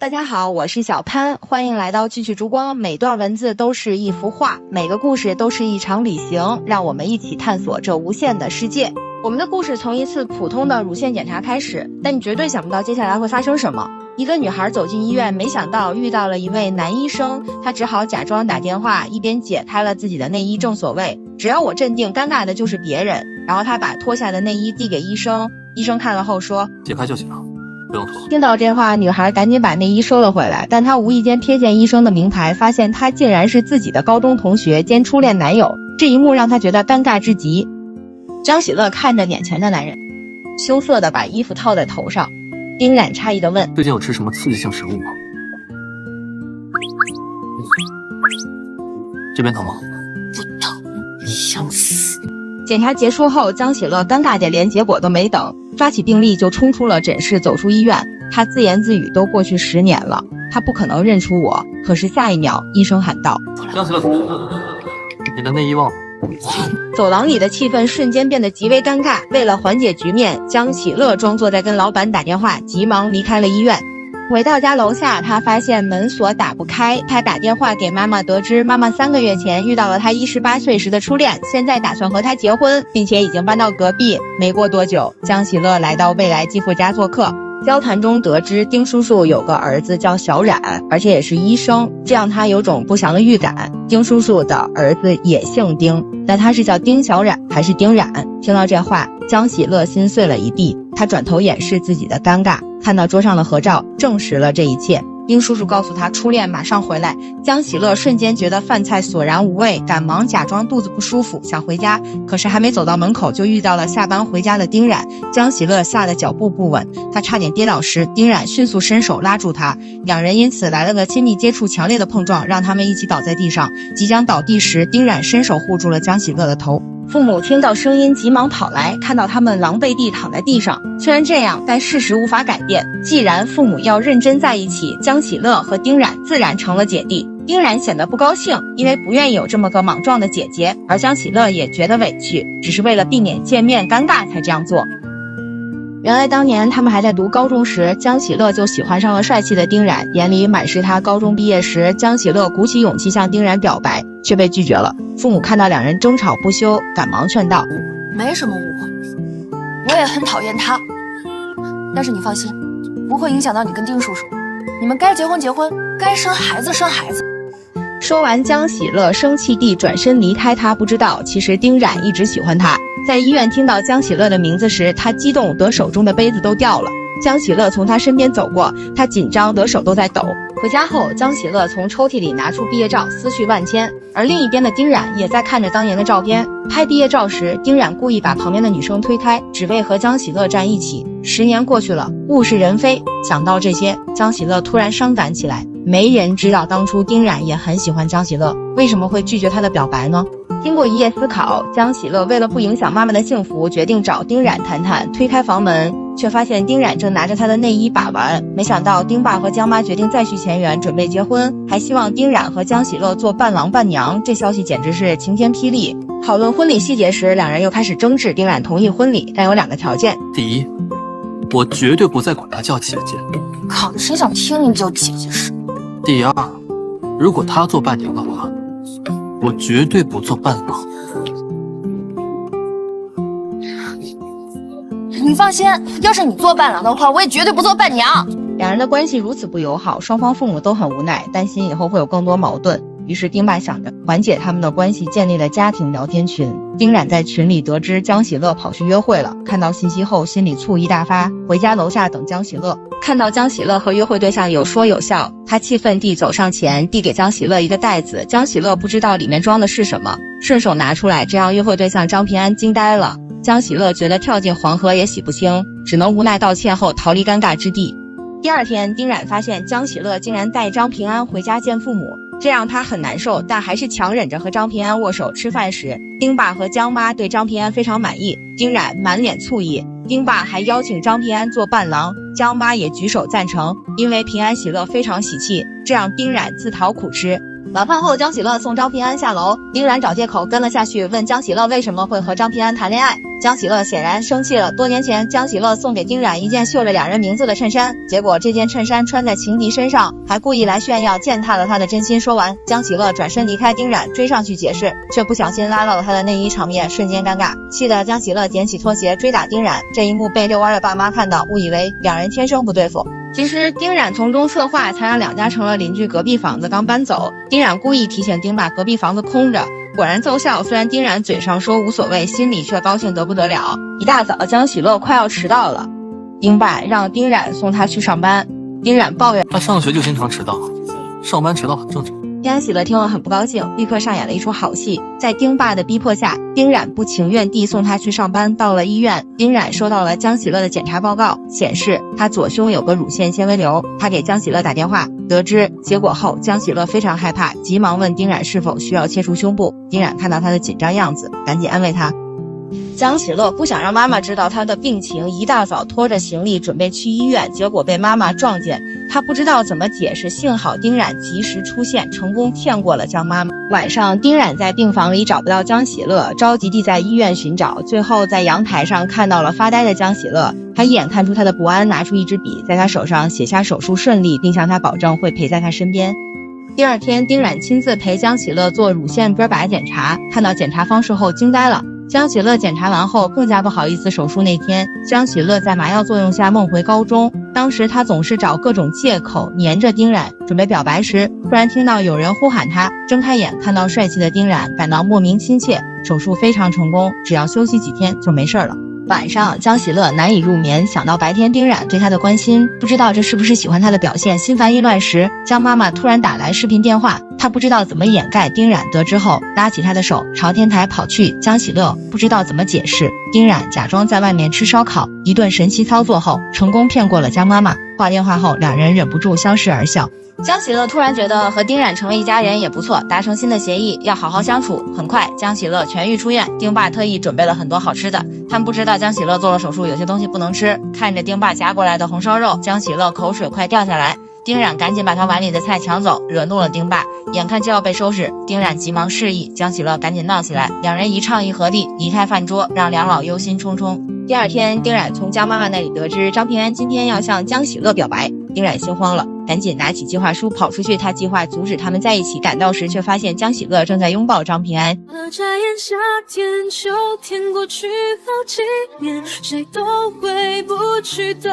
大家好，我是小潘，欢迎来到句句烛光。每段文字都是一幅画，每个故事都是一场旅行，让我们一起探索这无限的世界。我们的故事从一次普通的乳腺检查开始，但你绝对想不到接下来会发生什么。一个女孩走进医院，没想到遇到了一位男医生，她只好假装打电话，一边解开了自己的内衣。正所谓只要我镇定，尴尬的就是别人。然后她把脱下的内衣递给医生，医生看了后说解开就行了，不用脱。听到这话，女孩赶紧把内衣收了回来，但她无意间瞥见医生的名牌，发现他竟然是自己的高中同学兼初恋男友，这一幕让她觉得尴尬至极。张喜乐看着眼前的男人，羞涩地把衣服套在头上。丁冉诧异地问：最近有吃什么刺激性食物吗？这边疼吗？不疼，想死。检查结束后，江喜乐尴尬得连结果都没等，抓起病历就冲出了诊室，走出医院。他自言自语：都过去10年了，他不可能认出我。可是下一秒，医生喊道：江喜乐，你的内衣忘了。走廊里的气氛瞬间变得极为尴尬。为了缓解局面，江喜乐装作在跟老板打电话，急忙离开了医院。回到家楼下，他发现门锁打不开，他打电话给妈妈，得知妈妈3个月前遇到了他18岁时的初恋，现在打算和他结婚，并且已经搬到隔壁。没过多久，江喜乐来到未来继父家做客。交谈中得知丁叔叔有个儿子叫小冉，而且也是医生，这让他有种不祥的预感。丁叔叔的儿子也姓丁，但他是叫丁小冉还是丁冉？听到这话，江喜乐心碎了一地，他转头掩饰自己的尴尬，看到桌上的合照，证实了这一切。丁叔叔告诉他初恋马上回来，江喜乐瞬间觉得饭菜索然无味，赶忙假装肚子不舒服想回家，可是还没走到门口就遇到了下班回家的丁冉。江喜乐吓得脚步不稳，他差点跌倒时，丁冉迅速伸手拉住他，两人因此来了个亲密接触，强烈的碰撞让他们一起倒在地上。即将倒地时，丁冉伸手护住了江喜乐的头。父母听到声音急忙跑来，看到他们狼狈地躺在地上。虽然这样，但事实无法改变，既然父母要认真在一起，江喜乐和丁冉自然成了姐弟。丁冉显得不高兴，因为不愿意有这么个莽撞的姐姐，而江喜乐也觉得委屈，只是为了避免见面尴尬才这样做。原来当年他们还在读高中时，江喜乐就喜欢上了帅气的丁冉，眼里满是他。高中毕业时，江喜乐鼓起勇气向丁冉表白，却被拒绝了。父母看到两人争吵不休，赶忙劝道：没什么误会，我也很讨厌他，但是你放心，不会影响到你跟丁叔叔，你们该结婚结婚，该生孩子生孩子。说完，江喜乐生气地转身离开。他不知道，其实丁冉一直喜欢他。在医院听到江喜乐的名字时，他激动得手中的杯子都掉了。江喜乐从他身边走过，他紧张得手都在抖。回家后，江喜乐从抽屉里拿出毕业照，思绪万千。而另一边的丁冉也在看着当年的照片。拍毕业照时，丁冉故意把旁边的女生推开，只为和江喜乐站一起。10年过去了，物是人非，想到这些，江喜乐突然伤感起来。没人知道当初丁冉也很喜欢江喜乐，为什么会拒绝他的表白呢？经过一夜思考，江喜乐为了不影响妈妈的幸福，决定找丁冉谈谈。推开房门，却发现丁冉正拿着他的内衣把玩。没想到丁爸和江妈决定再续前缘，准备结婚，还希望丁冉和江喜乐做伴郎伴娘。这消息简直是晴天霹雳。讨论婚礼细节时，两人又开始争执。丁冉同意婚礼，但有2个条件：第一，我绝对不再管她叫姐姐；靠，谁想听你叫姐姐是？第二，如果她做伴娘的话，我绝对不做伴郎。你放心，要是你做伴郎的话，我也绝对不做伴娘。两人的关系如此不友好，双方父母都很无奈，担心以后会有更多矛盾。于是丁爸想着缓解他们的关系，建立了家庭聊天群。丁冉在群里得知江喜乐跑去约会了，看到信息后心里醋意大发，回家楼下等江喜乐。看到江喜乐和约会对象有说有笑，他气愤地走上前，递给江喜乐一个袋子。江喜乐不知道里面装的是什么，顺手拿出来，这让约会对象张平安惊呆了。江喜乐觉得跳进黄河也洗不清，只能无奈道歉后逃离尴尬之地。第2天，丁冉发现江喜乐竟然带张平安回家见父母，这让他很难受，但还是强忍着和张平安握手。吃饭时，丁爸和江妈对张平安非常满意，丁冉满脸醋意。丁爸还邀请张平安做伴郎，江妈也举手赞成，因为平安喜乐非常喜气，这让丁冉自讨苦吃。晚饭后，江喜乐送张平安下楼，丁冉找借口跟了下去，问江喜乐为什么会和张平安谈恋爱。江喜乐显然生气了。多年前，江喜乐送给丁冉一件绣着两人名字的衬衫，结果这件衬衫穿在情敌身上，还故意来炫耀，践踏了他的真心。说完，江喜乐转身离开，丁冉追上去解释，却不小心拉到了他的内衣，场面瞬间尴尬。气得江喜乐捡起拖鞋追打丁冉，这一幕被遛弯的爸妈看到，误以为两人天生不对付。其实丁冉从中策划，才让两家成了邻居。隔壁房子刚搬走，丁冉故意提醒丁爸隔壁房子空着，果然奏效。虽然丁冉嘴上说无所谓，心里却高兴得不得了。一大早，江喜乐快要迟到了，丁爸让丁冉送他去上班。丁冉抱怨，他上学就经常迟到，上班迟到很正常。江喜乐听了很不高兴，立刻上演了一出好戏。在丁爸的逼迫下，丁冉不情愿地送他去上班。到了医院，丁冉收到了江喜乐的检查报告，显示他左胸有个乳腺纤维瘤。他给江喜乐打电话，得知结果后，江喜乐非常害怕，急忙问丁冉是否需要切除胸部。丁冉看到他的紧张样子，赶紧安慰他。江喜乐不想让妈妈知道他的病情，一大早拖着行李准备去医院，结果被妈妈撞见，他不知道怎么解释，幸好丁冉及时出现，成功骗过了江妈妈。晚上，丁冉在病房里找不到江喜乐，着急地在医院寻找，最后在阳台上看到了发呆的江喜乐，他一眼看出他的不安，拿出一支笔，在他手上写下手术顺利，并向他保证会陪在他身边。第二天，丁冉亲自陪江喜乐做乳腺根靶检查，看到检查方式后惊呆了。江喜乐检查完后更加不好意思。手术那天，江喜乐在麻药作用下梦回高中，当时他总是找各种借口黏着丁冉，准备表白时，突然听到有人呼喊他，睁开眼看到帅气的丁冉，感到莫名亲切。手术非常成功，只要休息几天就没事了。晚上，江喜乐难以入眠，想到白天丁冉对他的关心，不知道这是不是喜欢他的表现，心烦意乱时，江妈妈突然打来视频电话，他不知道怎么掩盖。丁冉得知后，拉起他的手朝天台跑去。江喜乐不知道怎么解释，丁冉假装在外面吃烧烤，一顿神奇操作后，成功骗过了江妈妈。挂电话后，两人忍不住相视而笑。江喜乐突然觉得和丁冉成为一家人也不错，达成新的协议，要好好相处。很快，江喜乐痊愈出院，丁爸特意准备了很多好吃的。他们不知道江喜乐做了手术，有些东西不能吃。看着丁爸夹过来的红烧肉，江喜乐口水快掉下来。丁冉赶紧把他碗里的菜抢走，惹怒了丁爸，眼看就要被收拾，丁冉急忙示意，江喜乐赶紧闹起来。两人一唱一和地离开饭桌，让两老忧心忡忡。第二天，丁冉从江妈妈那里得知张平安今天要向江喜乐表白，丁冉心慌了，赶紧拿起计划书跑出去。他计划阻止他们在一起，赶到时却发现江喜乐正在拥抱张平安。眨眼，夏天秋天过去好几年，谁都回不去的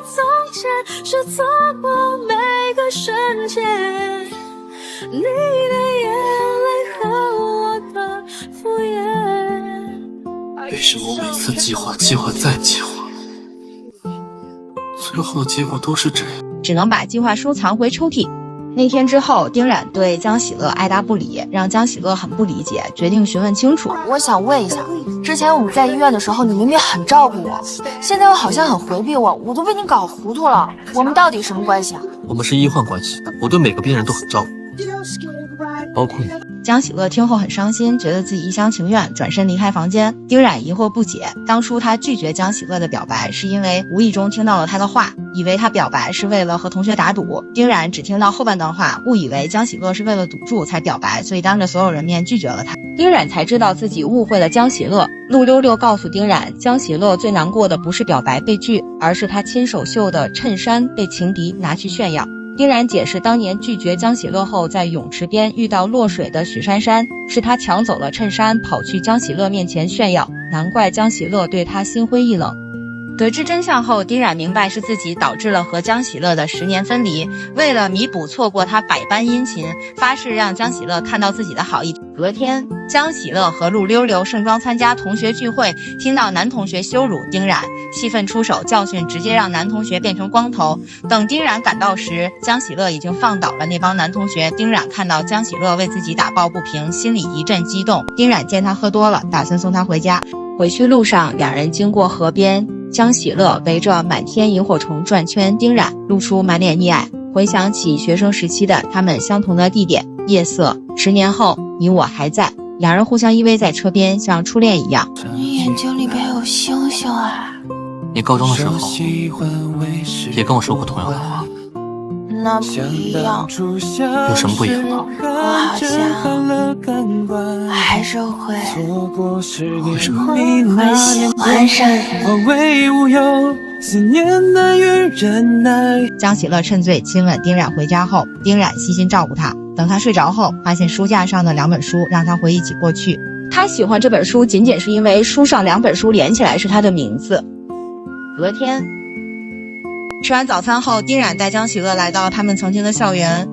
从前，是错过每个瞬间，你的眼泪和我的敷衍。为什么每次计划再计划，最后的结果都是这样？只能把计划书藏回抽屉。那天之后，丁冉对江喜乐爱答不理，让江喜乐很不理解，决定询问清楚。我想问一下，之前我们在医院的时候，你明明很照顾我，现在又好像很回避我，我都被你搞糊涂了。我们到底什么关系啊？我们是医患关系，我对每个病人都很照顾，包括你。江喜乐听后很伤心，觉得自己一厢情愿，转身离开房间。丁冉疑惑不解，当初他拒绝江喜乐的表白，是因为无意中听到了他的话，以为他表白是为了和同学打赌。丁冉只听到后半段话，误以为江喜乐是为了赌注才表白，所以当着所有人面拒绝了他。丁冉才知道自己误会了江喜乐。陆溜溜告诉丁冉，江喜乐最难过的不是表白被拒，而是他亲手绣的衬衫被情敌拿去炫耀。丁冉解释，当年拒绝江喜乐后，在泳池边遇到落水的许珊珊，是他抢走了衬衫，跑去江喜乐面前炫耀，难怪江喜乐对他心灰意冷。得知真相后，丁冉明白是自己导致了和江喜乐的10年分离。为了弥补错过他百般殷勤，发誓让江喜乐看到自己的好意。隔天，江喜乐和陆溜溜盛装参加同学聚会，听到男同学羞辱丁冉，气愤出手教训，直接让男同学变成光头。等丁冉赶到时，江喜乐已经放倒了那帮男同学。丁冉看到江喜乐为自己打抱不平，心里一阵激动。丁冉见他喝多了，打算送他回家。回去路上，两人经过河边，江喜乐围着满天萤火虫转圈，丁冉露出满脸溺爱。回想起学生时期的他们相同的地点，夜色，10年后你我还在，两人互相依偎在车边，像初恋一样。你眼睛里边有星星啊！你高中的时候也跟我说过同样的话。那不一样。有什么不一样啊？我好像还是会什么？会喜欢上人。江喜乐趁醉亲吻丁冉回家后，丁冉细心照顾他。等他睡着后，发现书架上的2本书让他回忆起过去。他喜欢这本书，仅仅是因为书上2本书连起来是他的名字。隔天吃完早餐后，丁冉带江喜乐来到他们曾经的校园。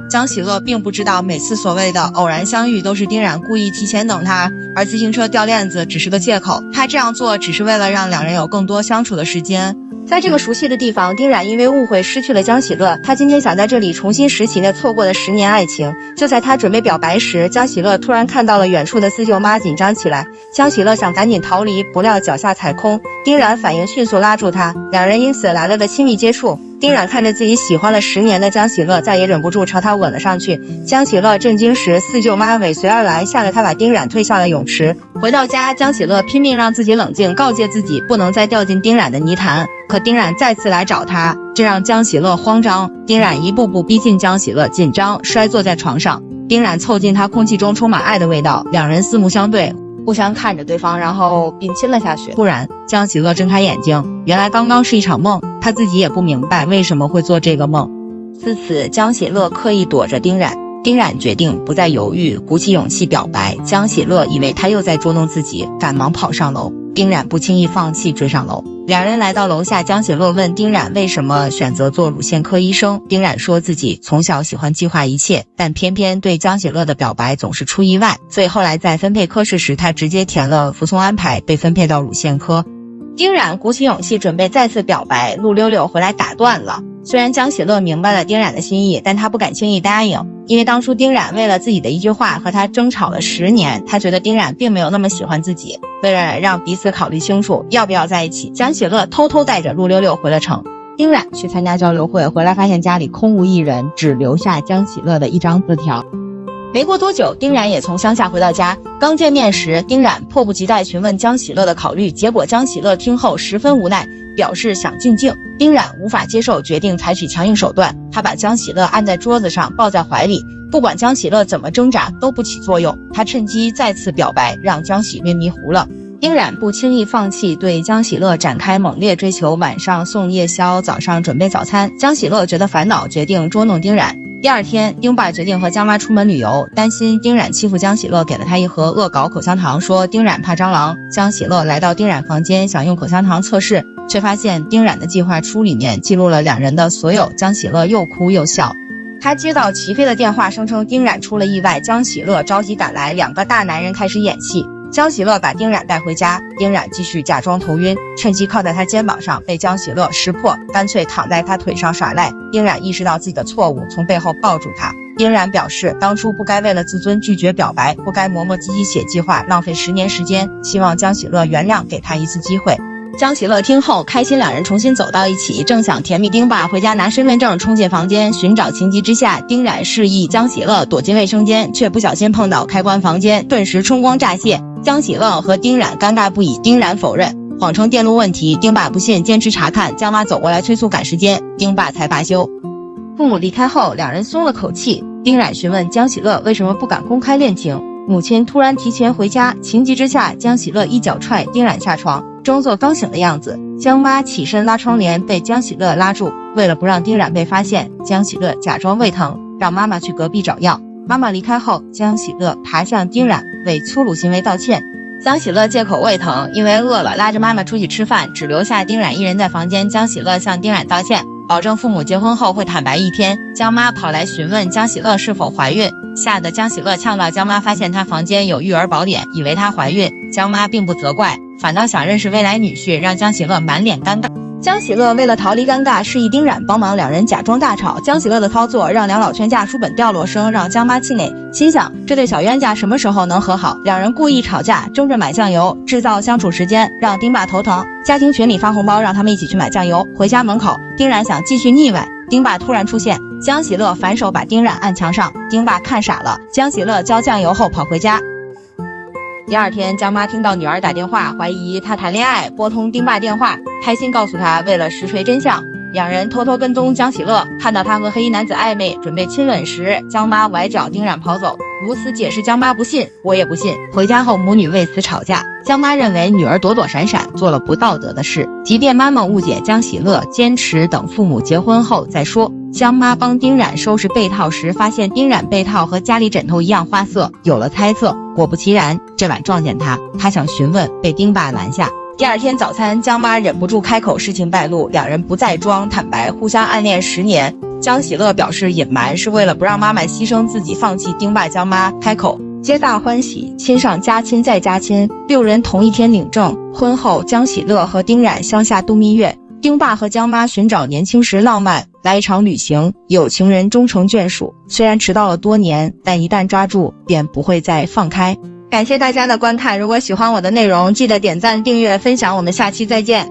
江喜乐并不知道，每次所谓的偶然相遇都是丁冉故意提前等他，而自行车掉链子只是个借口。他这样做只是为了让2人有更多相处的时间。在这个熟悉的地方，丁冉因为误会失去了江喜乐。他今天想在这里重新拾起那错过的10年爱情。就在他准备表白时，江喜乐突然看到了远处的四舅妈，紧张起来。江喜乐想赶紧逃离，不料脚下踩空，丁冉反应迅速拉住他，2人因此来了个亲密接触。丁冉看着自己喜欢了10年的江喜乐，再也忍不住朝他吻了上去。江喜乐震惊时，四舅妈尾随而来，吓得他把丁冉推下了泳池。回到家，江喜乐拼命让自己冷静，告诫自己不能再掉进丁冉的泥潭。可丁冉再次来找他，这让江喜乐慌张。丁冉一步步逼近江喜乐，紧张摔坐在床上。丁冉凑近他，空气中充满爱的味道，2人四目相对，互相看着对方，然后并亲了下去。突然，江喜乐睁开眼睛，原来刚刚是一场梦，他自己也不明白为什么会做这个梦。自此，江喜乐刻意躲着丁冉。丁冉决定不再犹豫，鼓起勇气表白。江喜乐以为他又在捉弄自己，赶忙跑上楼。丁冉不轻易放弃，追上楼。2人来到楼下，江喜乐问丁冉为什么选择做乳腺科医生。丁冉说自己从小喜欢计划一切，但偏偏对江喜乐的表白总是出意外，所以后来在分配科室时，他直接填了服从安排，被分配到乳腺科。丁冉鼓起勇气准备再次表白，陆溜溜回来打断了。虽然江喜乐明白了丁冉的心意，但他不敢轻易答应，因为当初丁冉为了自己的一句话和他争吵了10年，他觉得丁冉并没有那么喜欢自己。为了让彼此考虑清楚要不要在一起，江喜乐偷偷带着陆溜溜回了城。丁冉去参加交流会，回来发现家里空无一人，只留下江喜乐的一张字条。没过多久，丁冉也从乡下回到家。刚见面时，丁冉迫不及待询问江喜乐的考虑，结果江喜乐听后十分无奈，表示想静静。丁冉无法接受，决定采取强硬手段。他把江喜乐按在桌子上，抱在怀里，不管江喜乐怎么挣扎都不起作用。他趁机再次表白，让江喜乐迷糊了。丁冉不轻易放弃，对江喜乐展开猛烈追求。晚上送夜宵，早上准备早餐。江喜乐觉得烦恼，决定捉弄丁冉。第2天，丁爸决定和江妈出门旅游，担心丁冉欺负江喜乐，给了他一盒恶搞口香糖，说丁冉怕蟑螂。江喜乐来到丁冉房间，想用口香糖测试，却发现丁冉的计划书里面记录了2人的所有。江喜乐又哭又笑。他接到齐飞的电话，声称丁冉出了意外。江喜乐着急赶来，2个大男人开始演戏。江喜乐把丁冉带回家，丁冉继续假装头晕，趁机靠在他肩膀上，被江喜乐识破，干脆躺在他腿上耍赖。丁冉意识到自己的错误，从背后抱住他。丁冉表示当初不该为了自尊拒绝表白，不该磨磨唧唧写计划，浪费10年时间，希望江喜乐原谅，给他一次机会。江喜乐听后开心，2人重新走到一起，正想甜蜜。丁爸回家拿身份证冲进房间寻找，情急之下，丁冉示意江喜乐躲进卫生间，却不小心碰到开关房间，顿时春光乍泄。江喜乐和丁冉尴尬不已，丁冉否认，谎称电路问题。丁爸不信，坚持查看。江妈走过来催促赶时间，丁爸才罢休。父母离开后，2人松了口气。丁冉询问江喜乐为什么不敢公开恋情，母亲突然提前回家，情急之下，江喜乐一脚踹丁冉下床，装作刚醒的样子。江妈起身拉窗帘，被江喜乐拉住。为了不让丁冉被发现，江喜乐假装胃疼，让妈妈去隔壁找药。妈妈离开后，江喜乐爬向丁冉，为粗鲁行为道歉。江喜乐借口胃疼，因为饿了，拉着妈妈出去吃饭，只留下丁冉一人在房间。江喜乐向丁冉道歉，保证父母结婚后会坦白一天。江妈跑来询问江喜乐是否怀孕，吓得江喜乐呛到江妈，发现她房间有育儿宝典，以为她怀孕。江妈并不责怪，反倒想认识未来女婿，让江喜乐满脸尴尬。江喜乐为了逃离尴尬，示意丁冉帮忙，2人假装大吵。江喜乐的操作让两老劝架书本掉落声，让江妈气馁，心想这对小冤家什么时候能和好？2人故意吵架，争着买酱油，制造相处时间，让丁爸头疼。家庭群里发红包，让他们一起去买酱油。回家门口，丁冉想继续腻歪，丁爸突然出现，江喜乐反手把丁冉按墙上，丁爸看傻了。江喜乐浇酱油后跑回家。第2天，江妈听到女儿打电话，怀疑她谈恋爱，拨通丁爸电话，开心告诉他，为了实锤真相，两人偷偷跟踪江喜乐，看到他和黑衣男子暧昧，准备亲吻时，江妈崴脚丁冉跑走。如此解释，江妈不信，我也不信。回家后，母女为此吵架。江妈认为女儿躲躲闪闪，做了不道德的事，即便妈妈误解江喜乐，坚持等父母结婚后再说。江妈帮丁冉收拾被套时，发现丁冉被套和家里枕头一样花色，有了猜测。果不其然，这晚撞见他想询问，被丁爸拦下。第二天早餐，江妈忍不住开口，事情败露，两人不再装，坦白互相暗恋10年。江喜乐表示隐瞒是为了不让妈妈牺牲自己，放弃丁爸。江妈开口，皆大欢喜，亲上加亲再加亲。6人同一天领证。婚后，江喜乐和丁冉乡下度蜜月，丁爸和江妈寻找年轻时浪漫，来一场旅行，有情人终成眷属。虽然迟到了多年，但一旦抓住，便不会再放开。感谢大家的观看，如果喜欢我的内容，记得点赞、订阅、分享，我们下期再见。